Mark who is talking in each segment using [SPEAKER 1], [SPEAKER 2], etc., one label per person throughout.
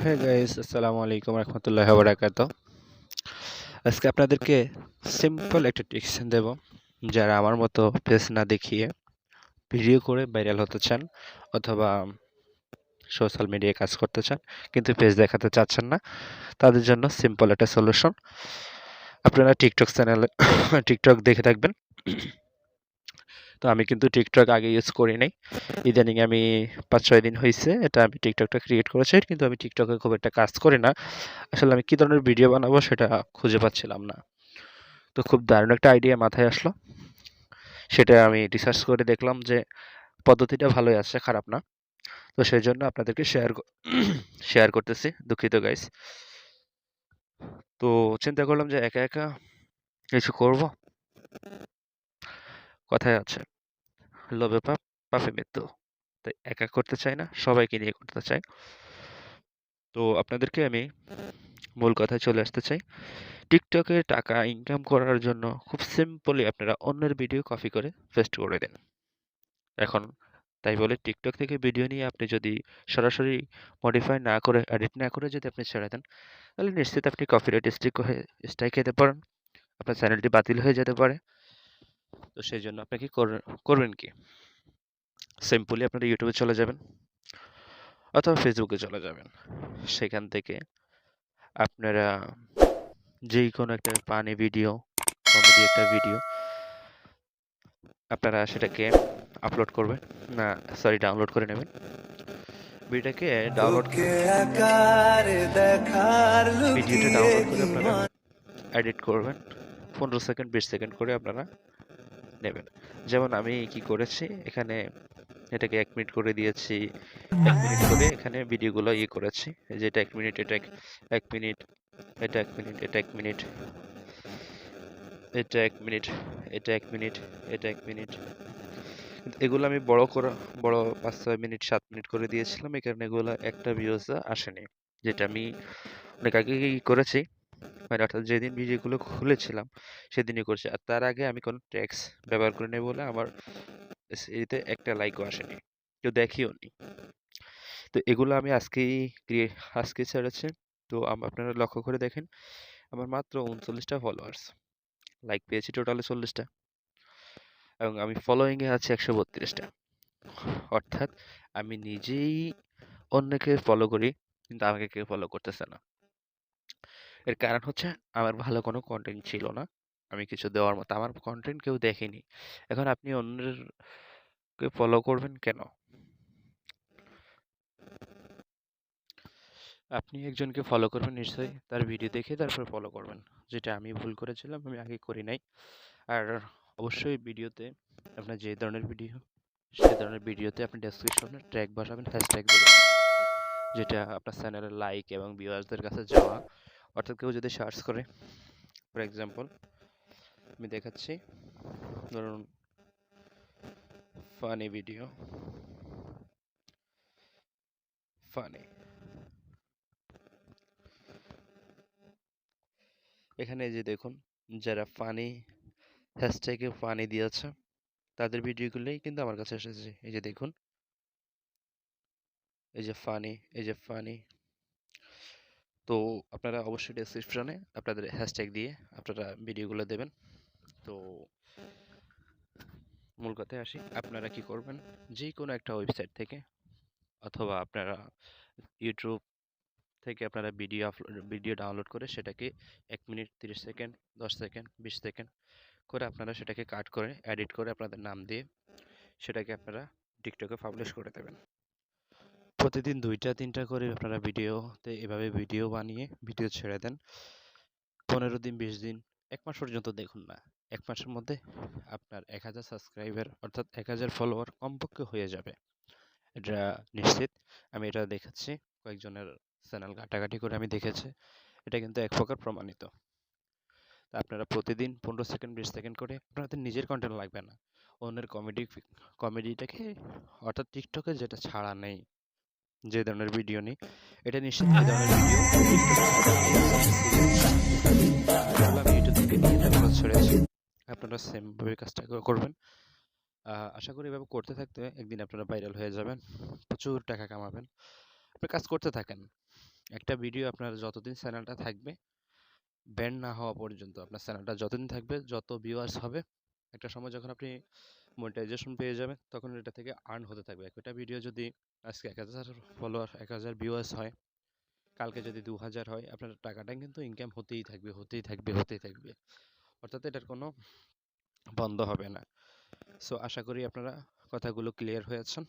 [SPEAKER 1] Hey guys, আসসালামু আলাইকুম রহমতুল্লাহি ওয়া বারাকাতুহু। আজকে আপনাদেরকে সিম্পল একটা টিপস দেব। যারা আমার মতো ফেস না দেখিয়ে ভিডিও করে ভাইরাল হতে চান অথবা সোশ্যাল মিডিয়ায় কাজ করতে চান কিন্তু ফেস দেখাতে চাচ্ছেন না, তাদের জন্য সিম্পল একটা সলিউশন। আপনারা টিকটক চ্যানেলে টিকটক দেখে থাকবেন। তো আমি কিন্তু টিকটক আগে ইউজ করি নাই। ইদানিং আমি ৫-৬ দিন হইছে এটা আমি টিকটকটা ক্রিয়েট করেছি, কিন্তু আমি টিকটকে খুব একটা কাজ করি না। আসলে আমি কি ধরনের ভিডিও বানাবো সেটা খুঁজে পাচ্ছিলাম না। তো খুব দারুণ একটা আইডিয়া মাথায় আসলো। সেটা আমি রিসার্চ করে দেখলাম যে পদ্ধতিটা ভালোই আছে, খারাপ না। তো সেজন্য আপনাদেরকে শেয়ার করতেছি। দুঃখিত গাইস। তো চিন্তা করলাম যে একা একা কিছু করব। কথায় আছে, লোভে পাপ, পাপে মৃত্যু। তাই একা করতে চাই না, সবাইকে নিয়ে করতে চাই। তো আপনাদেরকে আমি মূল কথায় চলে আসতে চাই। টিকটকে টাকা ইনকাম করার জন্য খুব সিম্পলি আপনারা অন্যের ভিডিও কপি করে পেস্ট করে দেন। এখন তাই বলে টিকটক থেকে ভিডিও নিয়ে আপনি যদি সরাসরি মডিফাই না করে, এডিট না করে যদি আপনি ছেড়ে দেন, তাহলে নিশ্চিত আপনি কপিরাইট স্ট্রাইক খেতে পারেন। আপনার চ্যানেলটি বাতিল হয়ে যেতে পারে। তো সেই জন্য আপনাকে করবেন কি, সিম্পলি আপনারা ইউটিউবে চলে যাবেন অথবা ফেসবুকে চলে যাবেন। সেখান থেকে আপনারা যেই কোনো একটা ফানি ভিডিও, কমেডি একটা ভিডিও আপনারা সেটাকে আপলোড করবেন, না সরি ডাউনলোড করে নেবেন। ভিডিওটাকে ডাউনলোড ভিডিওটা ডাউনলোড করে আপনারা এডিট করবেন। 15 সেকেন্ড 20 সেকেন্ড করে আপনারা নেবেন। যেমন আমি কি করেছি, এখানে এটাকে 1 মিনিট করে দিয়েছি। 1 মিনিট করে এখানে ভিডিওগুলো করেছি। এই যে এটা 1 মিনিট, এটা 1 মিনিট, এটা 1 মিনিট, এটা 1 মিনিট, এটা 1 মিনিট, এটা 1 মিনিট, এটা 1 মিনিট। এগুলো আমি বড় 5-6 মিনিট 7 মিনিট করে দিয়েছিলাম। এই কারণে এগুলো একটা ভিউজ আসেনি। যেটা আমি অনেক আগেই করেছি, মানে অর্থাৎ যেদিন ভিডিওগুলো খুলেছিলাম সেদিনই করেছি। আর তার আগে আমি কোনো ট্যাক্স ব্যবহার করি নাই বলে আমার এতে একটা লাইকও আসেনি, কেউ দেখিও নি। তো এগুলো আমি আজকে ছেড়েছি। তো আপনারা লক্ষ্য করে দেখেন, আমার মাত্র 39টা ফলোয়ার্স, লাইক পেয়েছি টোটালে 40টা, এবং আমি ফলোয়িংয়ে আছি 132টা। অর্থাৎ আমি নিজেই অন্যকে ফলো করি, কিন্তু আমাকে কেউ ফলো করতেছে না। এর কারণ হচ্ছে আমার ভালো কোনো কন্টেন্ট ছিল না, আমি কিছু দেওয়ার মতো আমার কন্টেন্ট কেউ দেখেনি। এখন আপনি অন্যকে ফলো করবেন কেন? আপনি একজনকে ফলো করবেন নিশ্চয়ই তার ভিডিও দেখে তারপর ফলো করবেন, যেটা আমি ভুল করেছিলাম, আমি আগে করি নাই। আর অবশ্যই ভিডিওতে আপনার যে ধরনের ভিডিও, সে ধরনের ভিডিওতে আপনি ডেসক্রিপশনে ট্যাগ বসাবেন, হ্যাশট্যাগ দেবেন, যেটা আপনার চ্যানেলের লাইক এবং ভিউয়ার্সদের কাছে যাওয়া। অর্থাৎ কেউ যদি সার্চ করে, ফর এক্সাম্পল আমি দেখাচ্ছি, ধরুন ফানি ভিডিও, ফানি, এখানে এই যে দেখুন, যারা ফানি হ্যাশট্যাগে ফানি দিয়েছে তাদের ভিডিওগুলোই কিন্তু আমার কাছে এসেছে। এই যে দেখুন, এই যে ফানি, এই যে ফানি। তো আপনারা অবশ্যই ডেসক্রিপশনে আপনাদের হ্যাশট্যাগ দিয়ে আপনারা ভিডিওগুলো দেবেন। তো মূল কথায় আসি, আপনারা কি করবেন, যে কোনো একটা ওয়েবসাইট থেকে অথবা আপনারা ইউটিউব থেকে আপনারা ভিডিও ডাউনলোড করে সেটাকে 1 মিনিট 30 সেকেন্ড, 10 সেকেন্ড, 20 সেকেন্ড করে আপনারা সেটাকে কাট করে এডিট করে আপনাদের নাম দিয়ে সেটাকে আপনারা টিকটকে পাবলিশ করে দেবেন। প্রতিদিন 2টা 3টা করে আপনারা ভিডিওতে এভাবে ভিডিও বানিয়ে ভিডিও ছেড়ে দেন। 15 দিন, 20 দিন, 1 মাস পর্যন্ত দেখুন না। 1 মাসের মধ্যে আপনার 1000 সাবস্ক্রাইবার অর্থাৎ 1000 ফলোয়ার কমপক্ষে হয়ে যাবে। এটা নিশ্চিত। আমি এটা দেখেছি, কয়েকজনের চ্যানেল ঘাটাঘাটি করে আমি দেখেছি। এটা কিন্তু এক প্রকার প্রমাণিত। তা আপনারা প্রতিদিন 15 সেকেন্ড 20 সেকেন্ড করে, আপনাদের নিজের কন্টেন্ট লাগবে না, অন্যের কমেডিটাকে, অর্থাৎ টিকটকে যেটা ছাড়া নেই, যে ধরনের ভিডিও নেই, এটা নিশ্চিত এই ধরনের ভিডিও টিকটকে ছাড়া নেই। এগুলো আমি ইউটিউব থেকে নিয়ে তারপর ছেড়েছি। আপনারা সেম ভাবে কাজটা করবেন। আশা করি এভাবে করতে থাকতে একদিন আপনারা ভাইরাল হয়ে যাবেন, প্রচুর টাকা কামাবেন। আপনি কাজ করতে থাকেন, একটা ভিডিও আপনার যতদিন চ্যানেলটা থাকবে, ব্যান না হওয়া পর্যন্ত আপনার চ্যানেলটা যতদিন থাকবে, যত ভিউয়ার্স হবে, একটা সময় যখন আপনি মনিটাইজেশন পেয়ে যাবেন, তখন এটা থেকে আর্ন হতে থাকবে। একটা ভিডিও যদি আজকে 1000 ফলোয়ার, 1000 ভিউয়ার্স হয়, কালকে যদি 2000 হয়, আপনার টাকাটা কিন্তু ইনকাম হতেই থাকবে, হতেই থাকবে, হতেই থাকবে। অর্থাৎ এটার কোনো বন্ধ হবে না। সো আশা করি আপনারা কথাগুলো ক্লিয়ার হয়েছেন।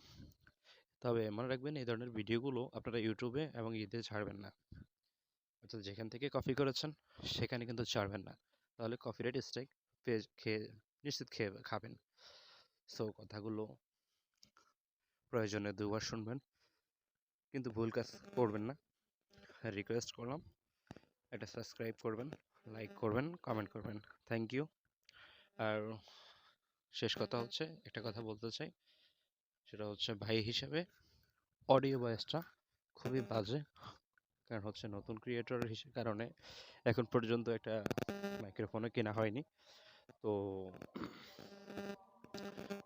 [SPEAKER 1] তবে মনে রাখবেন, এই ধরনের ভিডিওগুলো আপনারা ইউটিউবে এবং ইতে ছাড়বেন না। অর্থাৎ যেখান থেকে কপি করেছেন সেখানে কিন্তু ছাড়বেন না, তাহলে কপিরাইট স্ট্রাইক নিশ্চিত খাবেন। সো কথাগুলো প্রয়োজনে দুবার শুনবেন, কিন্তু ভুল কাজ করবেন না। রিকোয়েস্ট করলাম, এটা সাবস্ক্রাইব করবেন, লাইক করবেন, কমেন্ট করবেন। Thank you. আর শেষ কথা হচ্ছে, একটা কথা বলতে চাই, সেটা হচ্ছে ভাই হিসাবে অডিও ভয়েসটা খুবই বাজে। কারণ হচ্ছে নতুন ক্রিয়েটর কারণে এখন পর্যন্ত একটা মাইক্রোফোনও কেনা হয়নি। তো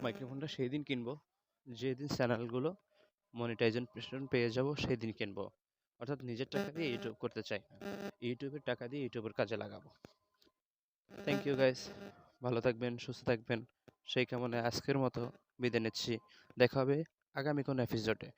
[SPEAKER 1] মাইক্রোফোনটা সেই দিন কিনবো যেদিন চ্যানেলগুলো মনিটাইজেশন পেয়ে যাব, সেই দিন কিনবো। অর্থাৎ নিজের টাকা দিয়ে ইউটিউব করতে চাই না, ইউটিউবের টাকা দিয়ে ইউটিউবের কাজে লাগাবো। থ্যাংক ইউ গাইস, ভালো থাকবেন, সুস্থ থাকবেন। সেই কামনে আজকের মতো বিদায় নিচ্ছি। দেখা হবে আগামী কোনো এপিসোডে।